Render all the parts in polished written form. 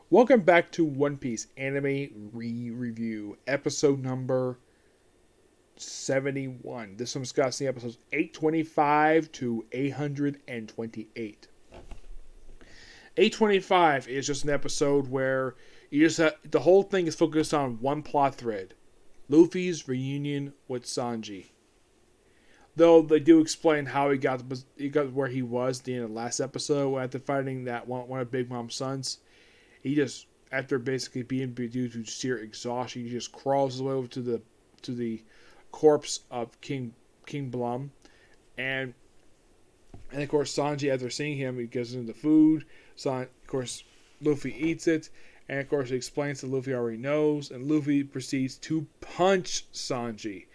Welcome back to One Piece Anime Re-Review, episode number 71. This one's discussing episodes 825 to 828. 825 is just an episode where the whole thing is focused on one plot thread. Luffy's reunion with Sanji. Though they do explain how he got where he was at the end of the last episode after fighting that one of Big Mom's sons. He just, after basically being due to sheer exhaustion, he just crawls his way over to the corpse of King Blum, and of course Sanji, after seeing him, he gives him the food. Of course, Luffy eats it, and of course he explains that Luffy already knows, and Luffy proceeds to punch Sanji,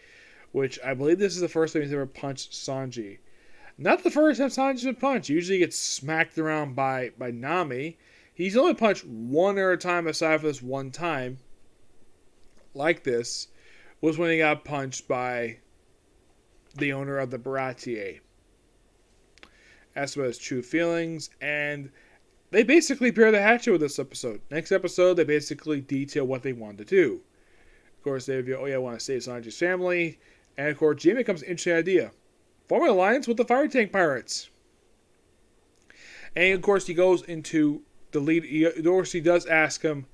which I believe this is the first time he's ever punched Sanji. Not the first time Sanji's been punched. Usually he gets smacked around by Nami. He's only punched one other time aside from this one time, like this, was when he got punched by the owner of the Baratier. Asked about his true feelings, and they basically bear the hatchet with this episode. Next episode, they basically detail what they want to do. Of course, they reveal, I want to save Sanji's family, and of course, Jamie comes with an interesting idea. Form an alliance with the Fire Tank Pirates. And of course, he goes into the lead. Dorsey does ask him,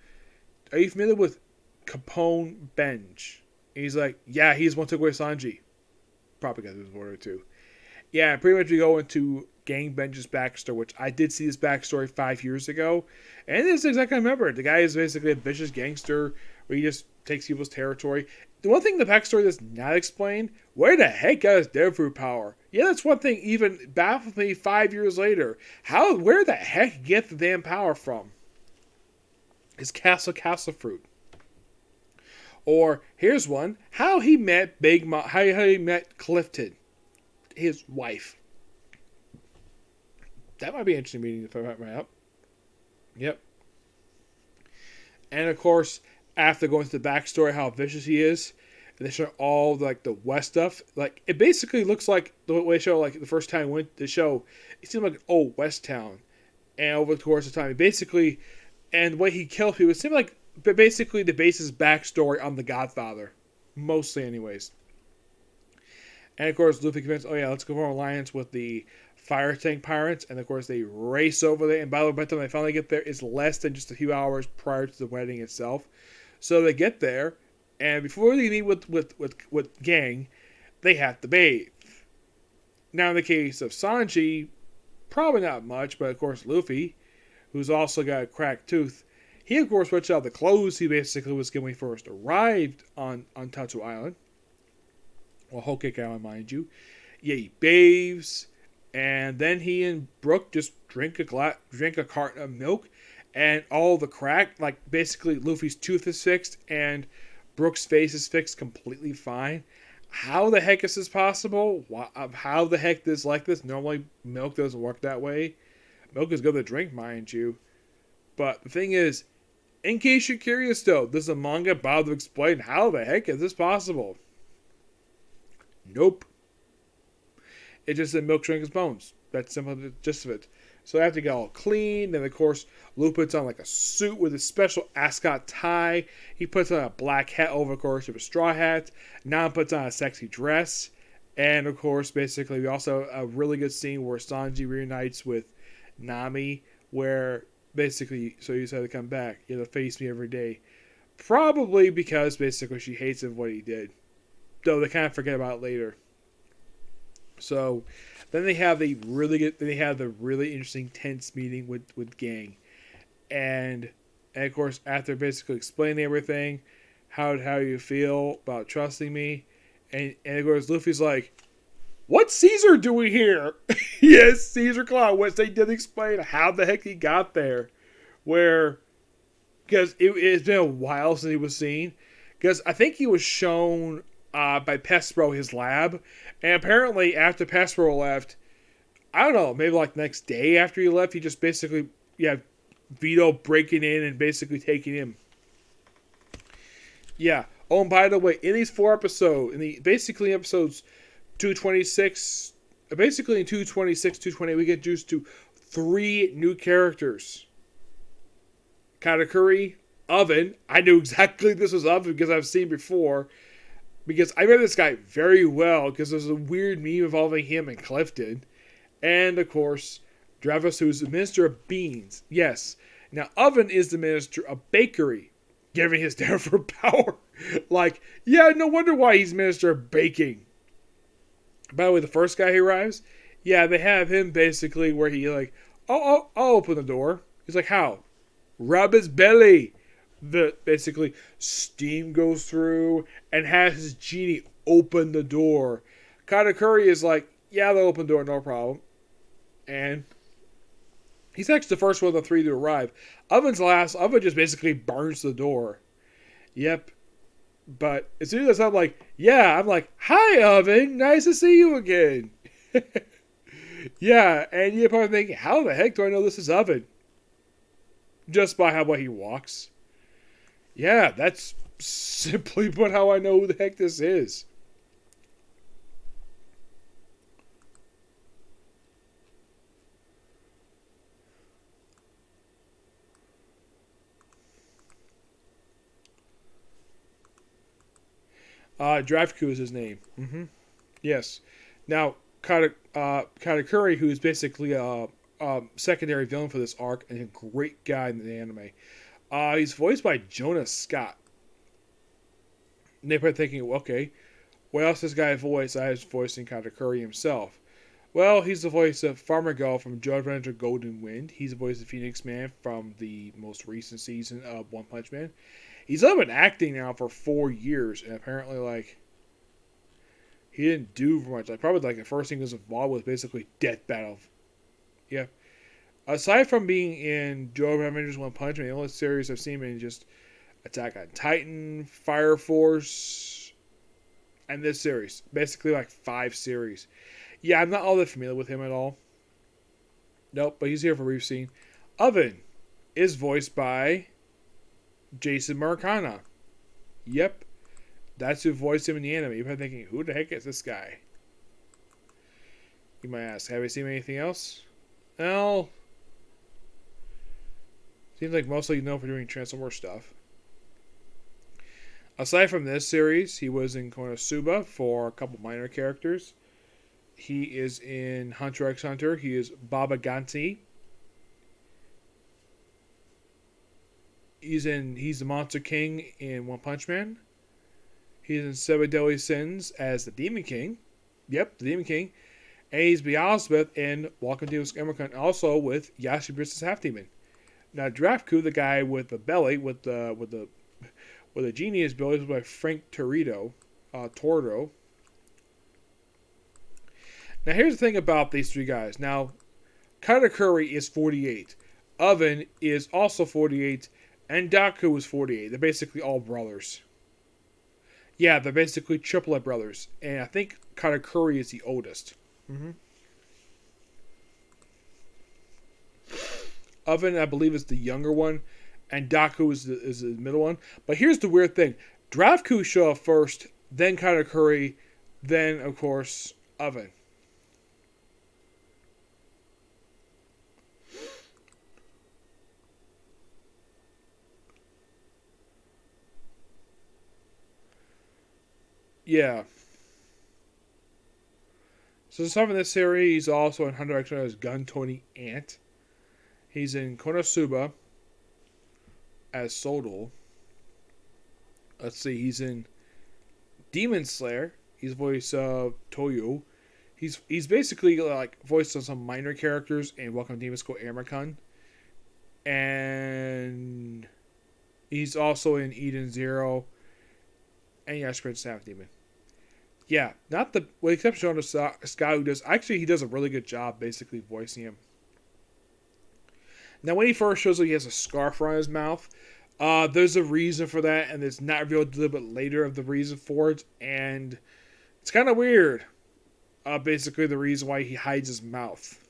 "Are you familiar with Capone Benj?" And he's like, "Yeah, he's the one who took away Sanji." Probably got his order too. Yeah, pretty much we go into Gang Benj's backstory, which I did see this backstory 5 years ago, and this is exactly what I remember. The guy is basically a vicious gangster where he just takes people's territory. The one thing in the backstory that's not explained, where the heck got his Deadfruit power? Yeah, that's one thing even baffles me 5 years later. Where the heck he get the damn power from? His Castle Fruit. Or, here's one, how he met how he met Clifton, his wife. That might be an interesting meeting if I write right up. Yep. And of course, after going to the backstory, how vicious he is, and they show all like the West stuff. Like it basically looks like the way they show like the first time we went to the show, it seemed like an old West town. And over the course of time, and the way he killed people, it seemed like basically the base's backstory on the Godfather, mostly anyways. And of course, Luffy convinced, let's go for an alliance with the Fire Tank Pirates. And of course, they race over there. And by the time they finally get there, it's less than just a few hours prior to the wedding itself. So they get there, and before they meet with Gang, they have to bathe. Now, in the case of Sanji, probably not much, but of course, Luffy, who's also got a cracked tooth, he of course switched out the clothes he basically was given when he first arrived on Tatsu Island. Well, Whole Cake Island, mind you. Yeah, he bathes, and then he and Brook just drink a carton of milk, and all the crack, like basically Luffy's tooth is fixed, and Brook's face is fixed completely fine. How the heck is this possible? How the heck is like this? Normally, milk doesn't work that way. Milk is good to drink, mind you. But the thing is, in case you're curious though, does the manga bother to explain how the heck is this possible? Nope. It just said milk shrink his bones. That's simple, the gist of it. So after get all clean, then of course Luke puts on like a suit with a special ascot tie. He puts on a black hat over, of course, with a straw hat. Now puts on a sexy dress. And of course, basically, we also have a really good scene where Sanji reunites with Nami, where basically, so he decided to come back. You know, face me every day. Probably because basically she hates him what he did. Though they kind of forget about it later. So then they have the really interesting tense meeting with Gang, and of course after basically explaining everything, how you feel about trusting me, and of course Luffy's like, "What's Caesar doing here?" Yes, Caesar Claw, which they did explain how the heck he got there, because it's been a while since he was seen, because I think he was shown by Pespro his lab, and apparently after Pespro left, I don't know, maybe like next day after he left, he just basically Vito breaking in and basically taking him. Yeah. Oh, and by the way, in these 4 episodes, basically episodes 226, basically in 226, 228, we get introduced to 3 new characters. Katakuri, Oven. I knew exactly this was Oven because I've seen before. Because I remember this guy very well because there's a weird meme involving him and Clifton. And, of course, Dravis, who's the Minister of Beans. Yes. Now, Oven is the Minister of Bakery, giving his dare for power. Like, yeah, no wonder why he's Minister of Baking. By the way, the first guy who arrives, yeah, they have him basically where he like, I'll open the door. He's like, how? Rub his belly. Basically steam goes through and has his genie open the door. Katakuri is like, yeah, they'll open the door, no problem. And he's actually the first one of the three to arrive. Oven's last. Oven just basically burns the door. Yep. But as soon as I'm like, yeah, I'm like, hi, Oven. Nice to see you again. Yeah, and you're probably thinking, how the heck do I know this is Oven? Just by how he walks. Yeah, that's simply but how I know who the heck this is. Drafku is his name. Mm-hmm. Yes. Now, Katakuri, who is basically a secondary villain for this arc and a great guy in the anime. He's voiced by Jonas Scott. And they're probably thinking, well, okay, what else this guy voiced? I was voicing Katakuri himself. Well, he's the voice of Farmer Girl from JoJo's Adventure Golden Wind. He's the voice of Phoenix Man from the most recent season of One Punch Man. He's been acting now for 4 years, and apparently, like, he didn't do much. Like, probably, like, the first thing he was involved with was basically Death Battle. Yeah. Aside from being in JoJo's Adventures One Punch Man, the only series I've seen him in just Attack on Titan, Fire Force, and this series. Basically, like, 5 series. Yeah, I'm not all that familiar with him at all. Nope, but he's here for a brief scene. Oven is voiced by Jason Marcana. Yep. That's who voiced him in the anime. You're probably thinking, who the heck is this guy? You might ask, have you seen anything else? Well, seems like mostly known for doing Transformers stuff. Aside from this series, he was in Konosuba for a couple minor characters. He is in Hunter x Hunter. He is Baba Ganti. He's the Monster King in One Punch Man. He's in Seven Deadly Sins as the Demon King. Yep, the Demon King. And he's Beelzebub in Welcome to Emmerkant, also with Yashi vs. Half Demon. Now, Drafku, the guy with the belly, with the genius belly, is by Frank Torito. Now, here's the thing about these three guys. Now, Katakuri is 48. Oven is also 48. And Daku is 48. They're basically all brothers. Yeah, they're basically triplet brothers. And I think Katakuri is the oldest. Mm-hmm. Oven, I believe, is the younger one. And Daku is the middle one. But here's the weird thing. Drafku show up first, then Katakuri, then, of course, Oven. Yeah. So some of this series, he's also in Hunter x Hunter as Gun Tony Ant. He's in Konosuba as Sodal. Let's see, he's in Demon Slayer. He's voice of Toyo. He's basically like voiced on some minor characters in Welcome to Demon School Amercon. And he's also in Eden Zero and Yashi Prince Half Demon. Yeah, not the with the exception of the guy who does he does a really good job basically voicing him. Now when he first shows up, he has a scarf around his mouth. There's a reason for that, and it's not revealed a little bit later of the reason for it, and it's kind of weird. Basically the reason why he hides his mouth.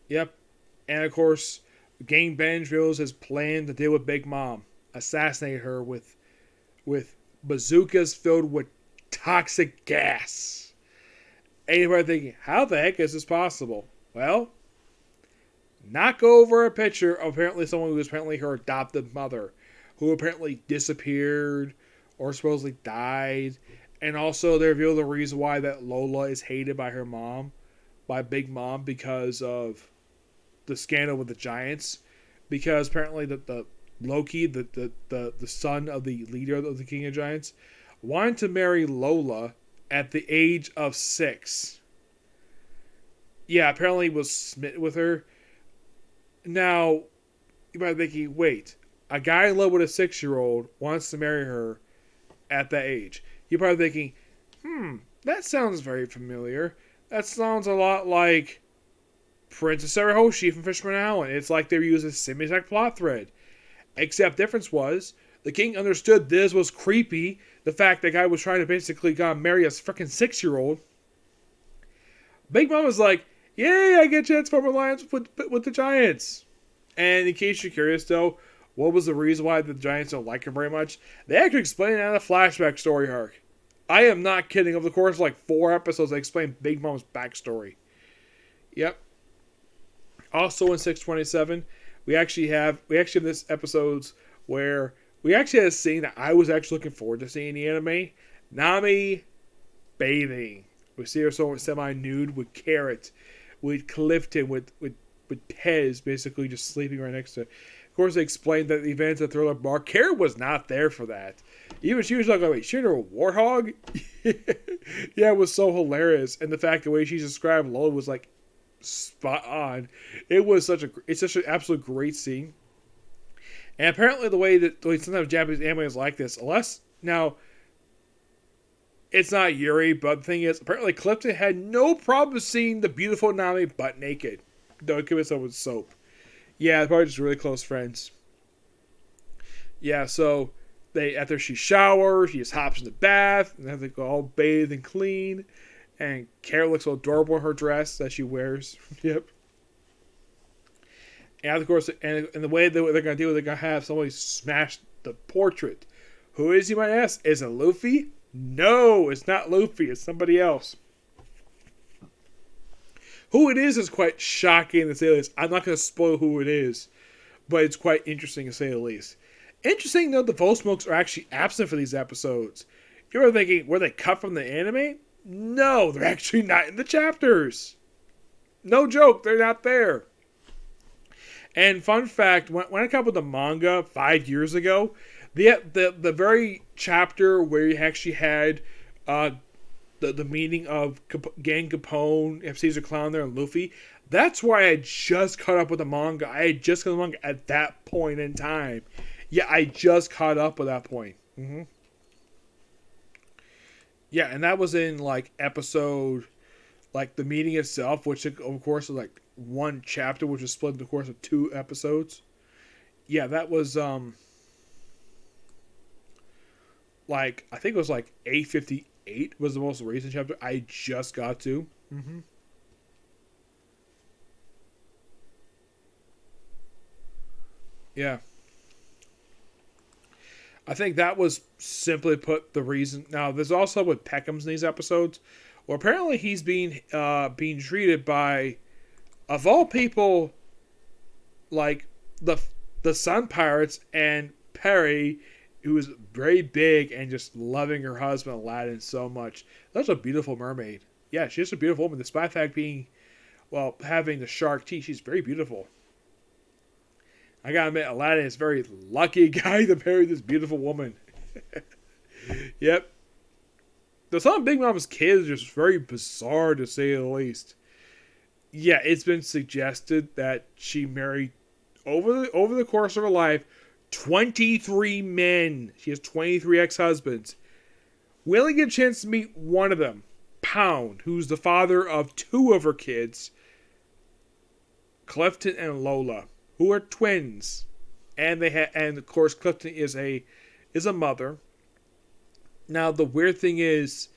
Yep, and of course, Gang Benj reveals his plan to deal with Big Mom, assassinate her with bazookas filled with toxic gas. Anybody thinking, how the heck is this possible? Well, knock over a picture of apparently someone who was apparently her adopted mother, who apparently disappeared or supposedly died. And also they reveal the reason why that Lola is hated by her mom, by Big Mom, because of the scandal with the Giants. Because apparently the Loki, the son of the leader of the King of Giants, wanted to marry Lola at the age of 6. Yeah, apparently was smitten with her. Now, you might be thinking, wait, a guy in love with a 6-year-old wants to marry her at that age. You're probably thinking, that sounds very familiar. That sounds a lot like Princess Sarahoshi from Fishman Island. It's like they were using a semi-exact plot thread. Except difference was, the king understood this was creepy. The fact that guy was trying to basically marry a freaking 6-year-old. Big Mom was like, yay, I get a chance to form an alliance with the Giants. And in case you're curious though, what was the reason why the Giants don't like him very much? They actually explain it in a flashback story arc. I am not kidding. Over the course of like 4 episodes, they explain Big Mom's backstory. Yep. Also in 627, we actually have this episodes where we actually had a scene that I was actually looking forward to seeing in the anime. Nami bathing. We see her semi-nude with Carrot, with Clifton, with Pez basically just sleeping right next to her. Of course, they explained that the events at Thriller Bar, Carrot was not there for that. Even she was like, wait, she a warthog? Yeah, it was so hilarious. And the fact the way she's described Lola was like spot on. It's such an absolute great scene. And apparently the way sometimes Japanese anime is like this, unless now it's not Yuri, but the thing is, apparently Clifton had no problem seeing the beautiful Nami butt naked. Though it could be someone with soap. Yeah, they're probably just really close friends. Yeah, so after she showers, she just hops in the bath, and then they go all bathed and clean. And Carol looks so adorable in her dress that she wears. Yep. And of course, and the way they're going to do it, they're going to have somebody smash the portrait. Who is, you might ask? Is it Luffy? No, it's not Luffy. It's somebody else. Who it is quite shocking to say the least. I'm not going to spoil who it is, but it's quite interesting to say the least. Interesting though, the Volsmokes are actually absent for these episodes. You're thinking, were they cut from the anime? No, they're actually not in the chapters. No joke, they're not there. And fun fact, when I came up with the manga 5 years ago, the very chapter where you actually had the meeting of Gang Capone, Caesar Clown there, and Luffy, that's why I had just caught up with the manga. I had just got the manga at that point in time. Yeah, I just caught up at that point. Mm-hmm. Yeah, and that was in like episode, like the meeting itself, which of course was like one chapter, which was split in the course of 2 episodes. Yeah, that was like I think it was like 858 was the most recent chapter I just got to. Mm-hmm. Yeah. I think that was simply put the reason. Now, there's also with Peckham's in these episodes. Well, apparently he's being treated by, of all people, like the Sun Pirates and Perry, who is very big and just loving her husband Aladdin so much. That's a beautiful mermaid. Yeah, she's a beautiful woman. Despite the fact being, well, having the shark teeth, she's very beautiful. I gotta admit, Aladdin is a very lucky guy to marry this beautiful woman. Yep. The son of Big Mom's kids is just very bizarre to say the least. Yeah, it's been suggested that she married over the course of her life 23 men. She has 23 ex-husbands. We only get a chance to meet one of them, Pound, who's the father of 2 of her kids, Clifton and Lola, who are twins, and and of course Clifton is a mother. Now the weird thing is,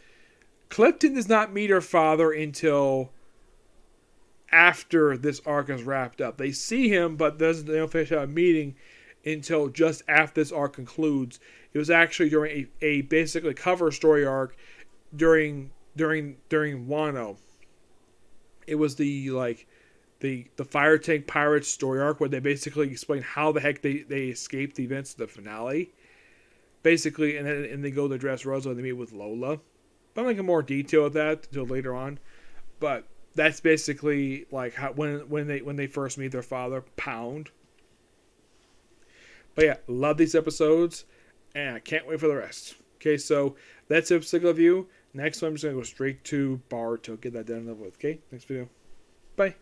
Clifton does not meet her father until after this arc is wrapped up. They see him, but they don't finish out a meeting until just after this arc concludes. It was actually during a basically cover story arc during Wano. It was the the fire tank pirates story arc, where they basically explain how the heck they escaped the events of the finale. Basically, and they go to Dressrosa and they meet with Lola. But I'm not going more detail of that until later on. But that's basically like how when they first meet their father, Pound. But yeah, love these episodes, and I can't wait for the rest. Okay, so that's episode of you. Next one, I'm just gonna go straight to Bar to get that done and over with. Okay, next video. Bye.